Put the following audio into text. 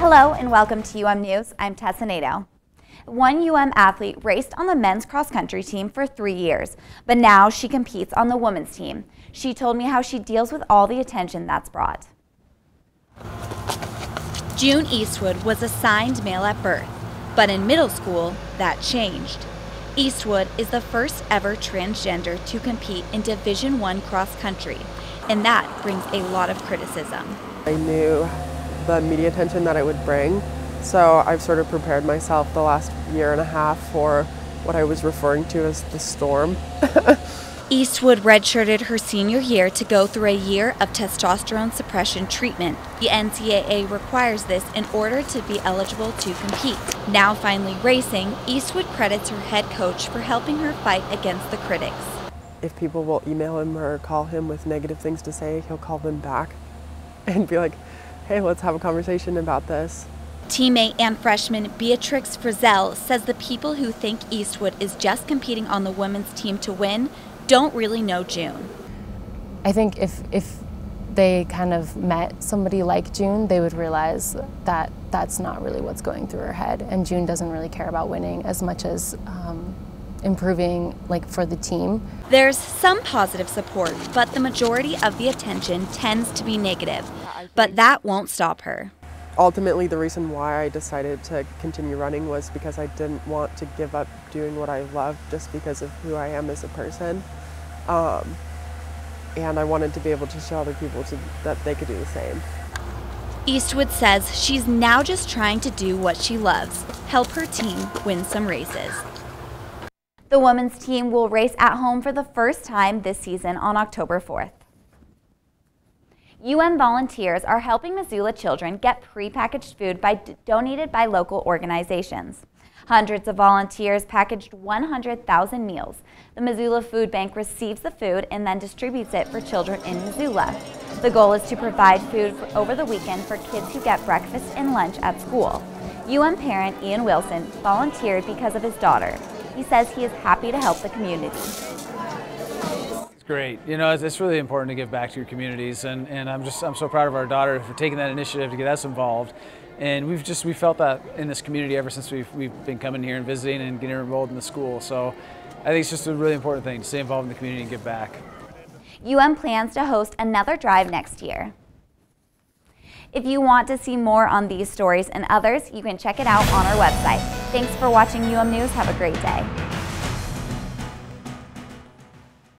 Hello and welcome to UM News. I'm Tessa Nato. One UM athlete raced on the men's cross-country team for 3 years, but now she competes on the women's team. She told me how she deals with all the attention that's brought. June Eastwood was assigned male at birth, but in middle school, that changed. Eastwood is the first ever transgender to compete in Division I cross-country, and that brings a lot of criticism. I knew the media attention that it would bring, so I've sort of prepared myself the last year and a half for what I was referring to as the storm. Eastwood redshirted her senior year to go through a year of testosterone suppression treatment. The NCAA requires this in order to be eligible to compete. Now finally racing, Eastwood credits her head coach for helping her fight against the critics. If people will email him or call him with negative things to say, he'll call them back and be like, hey, let's have a conversation about this. Teammate and freshman Beatrix Frizzell says the people who think Eastwood is just competing on the women's team to win don't really know June. I think if they kind of met somebody like June, they would realize that that's not really what's going through her head, and June doesn't really care about winning as much as improving for the team. There's some positive support, but the majority of the attention tends to be negative. But that won't stop her. Ultimately, the reason why I decided to continue running was because I didn't want to give up doing what I love just because of who I am as a person. And I wanted to be able to show other people that they could do the same. Eastwood says she's now just trying to do what she loves, help her team win some races. The women's team will race at home for the first time this season on October 4th. UM volunteers are helping Missoula children get prepackaged food donated by local organizations. Hundreds of volunteers packaged 100,000 meals. The Missoula Food Bank receives the food and then distributes it for children in Missoula. The goal is to provide food over the weekend for kids who get breakfast and lunch at school. UM parent Ian Wilson volunteered because of his daughter. He says he is happy to help the community. Great. You know, it's really important to give back to your communities, and I'm so proud of our daughter for taking that initiative to get us involved. And we felt that in this community ever since we've been coming here and visiting and getting enrolled in the school. So I think it's just a really important thing to stay involved in the community and give back. UM plans to host another drive next year. If you want to see more on these stories and others, you can check it out on our website. Thanks for watching UM News. Have a great day.